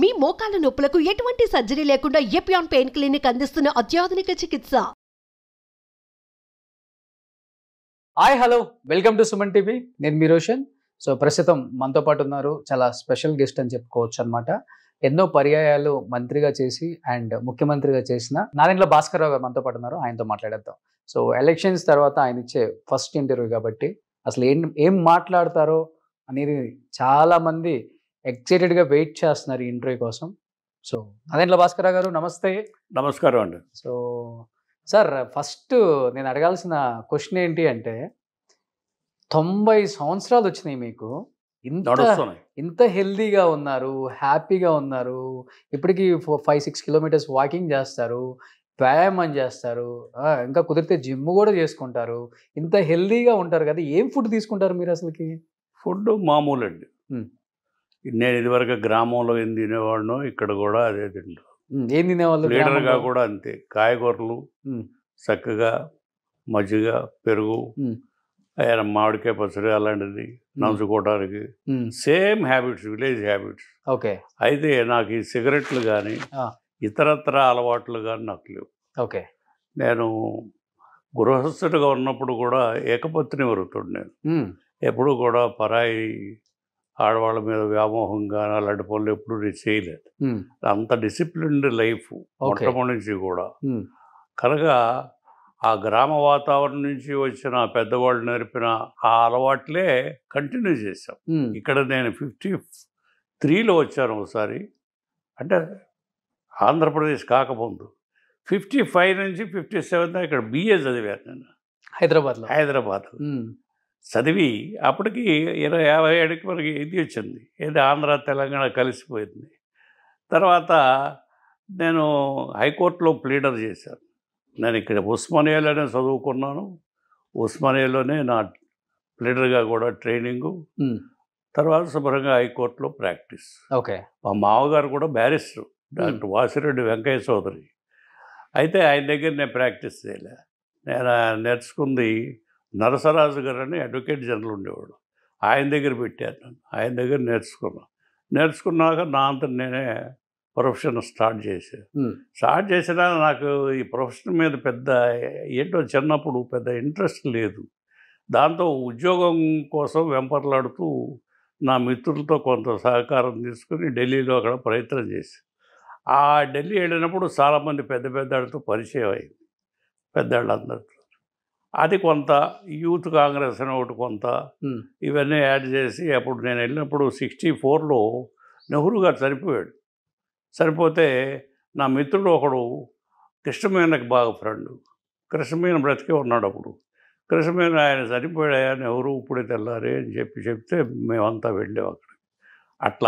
మీ మోకాల నొప్పులకు ఎటువంటి సర్జరీ లేకుండా ఎపియాన్ పెయిన్ క్లినిక్ అందిస్తున్న అత్యాధునిక చికిత్స. Hi hello welcome to Suman TV. నేను మీ రోషన్. సో ప్రస్తుతం మనతో పాటు ఉన్నారు చాలా స్పెషల్ గెస్ట్ అని చెప్పుకోవచ్చు అనమాట. ఎన్నో పర్యాయాలు మంత్రిగా చేసి అండ్ ముఖ్యమంత్రిగా చేసిన నాదెండ్ల భాస్కర్ రావు గారు మనతో పాటు ఉన్నారు. ఆయనతో మాట్లాడేద్దాం. సో ఎలక్షన్స్ తర్వాత ఆయన ఇచ్చే ఫస్ట్ ఇంటర్వ్యూ కాబట్టి అసలు ఏం మాట్లాడతారో అనేది చాలా మంది ఎక్సైటెడ్గా వెయిట్ చేస్తున్నారు ఈ ఇంటర్వ్యూ కోసం. సో నాదెండ్ల భాస్కర్ రావు గారు నమస్తే. నమస్కారం అండి. సో సార్, ఫస్ట్ నేను అడగాల్సిన క్వశ్చన్ ఏంటి అంటే, 90 సంవత్సరాలు వచ్చినాయి మీకు, ఇంత హెల్దీగా ఉన్నారు, హ్యాపీగా ఉన్నారు, ఇప్పటికీ 5-6 కిలోమీటర్స్ వాకింగ్ చేస్తారు, వ్యాయామం చేస్తారు, ఇంకా కుదిరితే జిమ్ కూడా చేసుకుంటారు, ఇంత హెల్దీగా ఉంటారు కదా, ఏం ఫుడ్ తీసుకుంటారు మీరు అసలుకి? ఫుడ్ మామూలు అండి. నేను ఇదివరకు గ్రామంలో ఏం తినేవాడినో ఇక్కడ కూడా అదే తింటాను. ఏం తినేవాళ్ళు? లీడర్గా కూడా అంతే, కాయగూరలు, చక్కగా మజ్జిగ, పెరుగు, మామిడికాయ పచ్చడి అలాంటిది నంచుకోవడానికి. Same habits, village habits. Okay. అయితే నాకు ఈ సిగరెట్లు కానీ ఇతరత్ర అలవాట్లు కానీ నాకు లేవు. ఓకే. నేను గృహస్థుడిగా ఉన్నప్పుడు కూడా ఏకపత్ని వృత్తుడు. నేను ఎప్పుడు కూడా పరాయి ఆడవాళ్ళ మీద వ్యామోహంగా అలాంటి పనులు ఎప్పుడు నేను చేయలేదు. అంత డిసిప్లిన్డ్ లైఫ్ మొట్టమొదటి నుంచి కూడా. కనుక ఆ గ్రామ వాతావరణం నుంచి వచ్చిన పెద్దవాళ్ళు నేర్పిన ఆ అలవాట్లే కంటిన్యూ చేశాం. ఇక్కడ నేను 53లో వచ్చాను ఒకసారి, అంటే ఆంధ్రప్రదేశ్ కాకముందు. 55 నుంచి 57 ఇక్కడ BA చదివాను నేను హైదరాబాద్ చదివి అప్పటికి 57కి మనకి ఇది వచ్చింది, ఏది ఆంధ్ర తెలంగాణ కలిసిపోయింది. తర్వాత నేను హైకోర్టులో ప్లీడర్ చేశాను. నేను ఇక్కడ ఉస్మానియాలోనే చదువుకున్నాను, ఉస్మానియాలోనే నా ప్లీడర్గా కూడా ట్రైనింగు, తర్వాత శుభ్రంగా హైకోర్టులో ప్రాక్టీస్. ఓకే. మా మామగారు కూడా బ్యారిస్టర్, డాక్టర్ వాసిరెడ్డి వెంకయ్య చౌదరి. అయితే ఆయన దగ్గర నేను ప్రాక్టీస్ చేయలే. నేను నేర్చుకుంది నరసరాజు గారు అని అడ్వకేట్ జనరల్ ఉండేవాడు, ఆయన దగ్గర పెట్టాను. నన్ను ఆయన దగ్గర నేర్చుకున్నాక నా అంతా నేనే ప్రొఫెషన్ స్టార్ట్ చేసినా నాకు ఈ ప్రొఫెషన్ మీద పెద్ద ఏంటో చిన్నప్పుడు పెద్ద ఇంట్రెస్ట్ లేదు. దాంతో ఉద్యోగం కోసం వెంపర్లాడుతూ నా మిత్రులతో కొంత సహకారం తీసుకుని ఢిల్లీలో అక్కడ ప్రయత్నం చేసి, ఆ ఢిల్లీ వెళ్ళినప్పుడు చాలామంది పెద్దవాళ్ళతో పరిచయం అయింది, పెద్దవాళ్ళందరితో. అది కొంత యూత్ కాంగ్రెస్ అని ఒకటి కొంత ఇవన్నీ యాడ్ చేసి, అప్పుడు నేను వెళ్ళినప్పుడు 64లో నెహ్రూ గారు చనిపోతే నా మిత్రుడు ఒకడు కృష్ణమేనకి బాగా ఫ్రెండ్, కృష్ణమేన బ్రతికే ఉన్నాడు అప్పుడు. కృష్ణమేన ఆయన చనిపోయాయా నెహ్రూ ఇప్పుడే తెల్లారే అని చెప్తే మేమంతా వెళ్ళాం అక్కడ.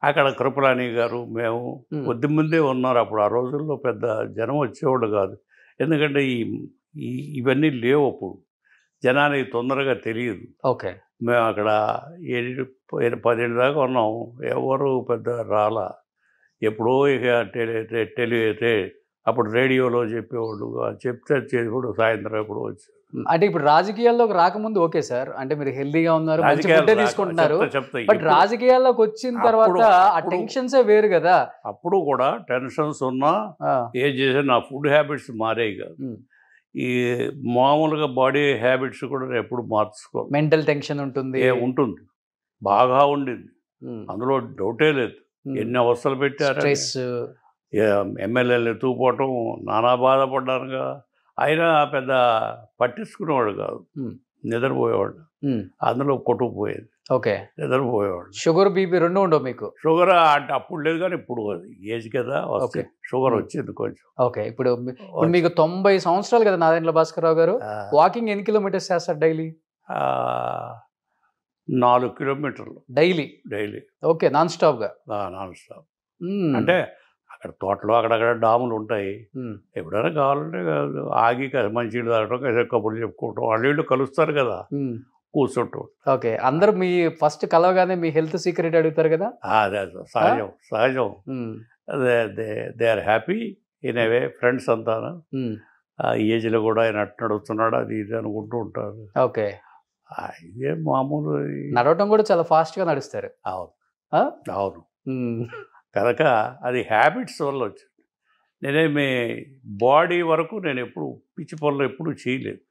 అక్కడ కృపలాని గారు మేము కొద్ది ముందే ఉన్నారు. అప్పుడు ఆ రోజుల్లో పెద్ద జనం వచ్చేవాళ్ళు కాదు, ఎందుకంటే ఇవన్నీ లేవు అప్పుడు, జనానికి తొందరగా తెలియదు. ఓకే. మేము అక్కడ 10 దాకా ఉన్నాం, ఎవరు పెద్ద రాలా. ఎప్పుడో ఇక అప్పుడు రేడియోలో చెప్పేవాళ్ళు, చెప్తే చేసేవాడు సాయంత్రం ఎప్పుడు వచ్చి. అంటే ఇప్పుడు రాజకీయాల్లోకి రాకముందు ఓకే సార్, అంటే మీరు హెల్దీగా ఉన్నారు, తీసుకుంటున్నారు, బట్ రాజకీయాల్లోకి వచ్చిన తర్వాత ఆ టెన్షన్సే వేరు కదా. అప్పుడు కూడా టెన్షన్స్ ఉన్నా ఏం చేసా, నా ఫుడ్ హ్యాబిట్స్ మారాయి కాదు, ఈ మామూలుగా బాడీ హ్యాబిట్స్ కూడా ఎప్పుడు మార్చుకో. మెంటల్ టెన్షన్ ఉంటుంది బాగా ఉండింది, అందులో డౌటే లేదు. ఎన్ని అవస్థలు పెట్టారు, ఎమ్మెల్యేలు ఎత్తుకుపోవటం, నానా బాధపడ్డానుగా. అయినా పెద్ద పట్టించుకునేవాడు కాదు, నిద్రపోయేవాడు, అందులో కొట్టుకుపోయేది. ఓకే. నిద్రపోయేవాడు. షుగర్ బీపీ రెండు ఉండవు మీకు? షుగర్ అంటే అప్పుడు లేదు, కానీ ఇప్పుడు ఏజ్ కదా వస్తే షుగర్ వచ్చింది కొంచెం. ఓకే. ఇప్పుడు మీకు 90 సంవత్సరాలు కదా నాదెండ్ల భాస్కర్ రావు గారు, వాకింగ్ ఎన్ని కిలోమీటర్స్ చేస్తారు డైలీ? 4 కిలోమీటర్లు డైలీ. ఓకే. Non stop. అంటే అక్కడ తోటలో అక్కడక్కడ డాములు ఉంటాయి, ఎప్పుడైనా కావాలంటే ఆగి మంచినీళ్ళు తాగటం, కబుర్లు చెప్పుకోవటం, వాళ్ళు కలుస్తారు కదా, కూర్చుంటాం. ఓకే. అందరూ మీ ఫస్ట్ కలవగానే మీ హెల్త్ సీక్రెట్ అడుగుతారు కదా? అదే సహజం. They are happy in a way, friends అంతా. ఏజ్లో కూడా ఆయన అట్టు నడుస్తున్నాడు అది ఇది అనుకుంటూ ఉంటారు. ఓకే. ఇదే మామూలు. నడవటం కూడా చాలా ఫాస్ట్గా నడుస్తారు. అవును. కనుక అది హ్యాబిట్స్ వల్ల వచ్చింది. నేనేమి బాడీ వరకు నేను ఎప్పుడు పిచ్చి పనులు ఎప్పుడు చేయలేదు.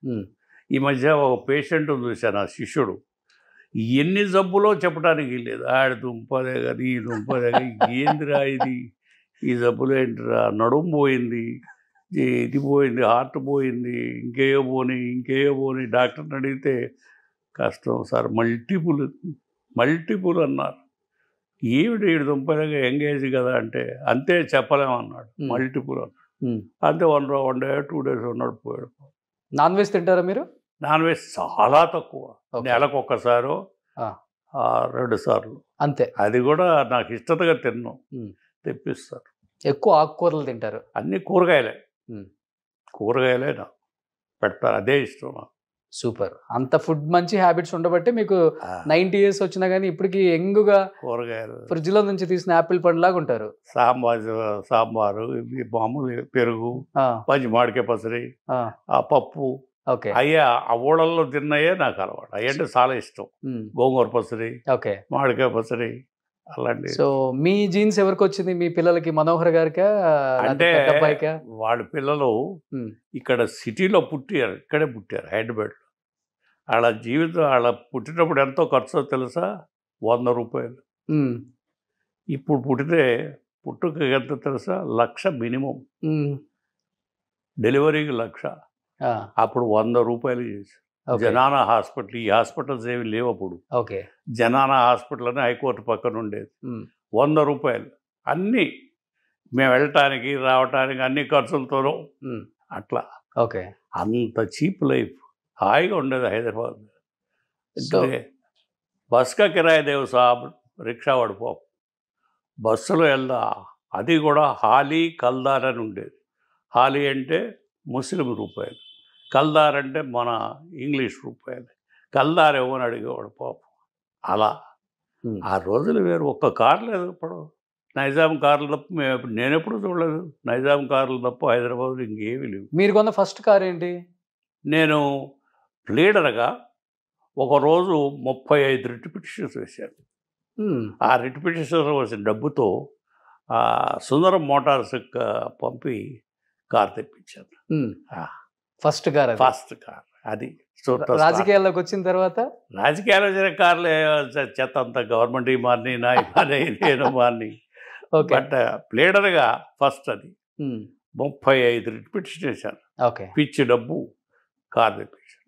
ఈ మధ్య ఒక పేషెంట్ చూశాను, ఆ శిష్యుడు ఎన్ని జబ్బులో చెప్పడానికి లేదు. ఆడి దుంపదే కానీ ఈ దుంపదే కానీ ఏందిరా ఇది, ఈ జబ్బులు ఏంటిరా, నడుము పోయింది, ఇది పోయింది, హార్ట్ పోయింది, ఇంకేయో పోని డాక్టర్ని అడిగితే కష్టం సార్, మల్టిపుల్ అన్నారు. ఏమిటి వీడు దుంపదగా ఎంగేజ్ కదా అంటే అంతే చెప్పలేమన్నాడు. మల్టిపుల్ అన్నాడు. అంతే 1 day 2 days ఉన్నాడు, పోయాడు. నాన్ వెజ్ తింటారా మీరు? నాన్ వెజ్ చాలా తక్కువ, నెలకు ఒక్కసారో 2 సార్లు అంతే. అది కూడా నాకు ఇష్టతగా తిన్నాం, తెప్పిస్తారు. ఎక్కువ ఆకుకూరలు తింటారు? అన్ని కూరగాయలే నాకు పెడతారు, అదే ఇష్టం నాకు. సూపర్. అంత ఫుడ్ మంచి హ్యాబిట్స్ ఉండబట్టి మీకు 90 years వచ్చినా కానీ ఇప్పటికి యంగ్గా కూరగాయలు ఫ్రిడ్జ్ లో నుంచి తీసిన యాపిల్ పండులాగా ఉంటారు. సాంబారు, ఇవి మామూలు పెరుగు, మంచి మామిడికాయ పసరి, ఆ పప్పు, అయ్యా ఆ ఊళ్ళల్లో తిన్నాయే నాకు అలవాటు. అయ్యంటే చాలా ఇష్టం. గోంగూర పసరి, మామిడికాయ పసరి అలాంటి. సో మీ జీన్స్ ఎవరికి వచ్చింది? మీ పిల్లలకి, మనోహర్ గారికా అంటే వాళ్ళ పిల్లలు ఇక్కడ సిటీలో పుట్టారు, ఇక్కడే పుట్టారు, హైదరాబాద్లో. వాళ్ళ జీవితం, వాళ్ళ పుట్టినప్పుడు ఎంతో ఖర్చో తెలుసా? 100 రూపాయలు. ఇప్పుడు పుట్టుక ఎంత తెలుసా? 1,00,000 మినిమం. డెలివరీకి 1,00,000. అప్పుడు 100 రూపాయలు చేసి జనానా హాస్పిటల్, ఈ హాస్పిటల్స్ ఏమి లేవు అప్పుడు. జనానా హాస్పిటల్ అని హైకోర్టు పక్కన ఉండేది. 100 రూపాయలు అన్నీ, మేము వెళ్ళటానికి రావటానికి అన్ని ఖర్చులతోనూ అట్లా. అంత చీప్ లైఫ్, హాయిగా ఉండేది హైదరాబాద్. బస్కా కిరాయి దేవు సాబ్, రిక్షా వాడిపో, బస్సులో వెళ్దా. అది కూడా హాలీ కల్దార్ అని ఉండేది. హాలీ అంటే ముస్లిం రూపాయలు, కల్దార్ అంటే మన ఇంగ్లీష్ రూపాయలు. కల్దార్ ఏమని అడిగేవాడు పాపం. అలా ఆ రోజులు వేరు. ఒక్క కారు లేదు ఇప్పుడు. నైజాం కార్లు తప్ప నేను ఎప్పుడు చూడలేదు. నైజాం కార్లు తప్ప హైదరాబాద్లో ఇంకేమీ లేవు. మీరు కొన్న ఫస్ట్ కార్ ఏంటి? నేను లీడర్గా ఒకరోజు 35 రిట్ పిటిషన్స్ వేశాను. ఆ రిట్ పిటిషన్స్ వచ్చిన డబ్బుతో సుందరం మోటార్స్ పంపి కార్ తెప్పించాను. ఫస్ట్ కార్ అది. రాజకీయాల్లోకి వచ్చిన తర్వాత రాజకీయాలు వచ్చిన కార్లే చెత్త అంతా గవర్నమెంట్ మారిని, నా నేను మారిని. బట్ లీడర్గా ఫస్ట్ అది 35 రిట్ పిటిషన్ వేశాను. పిచ్చి డబ్బు కార్ తెప్పించాను.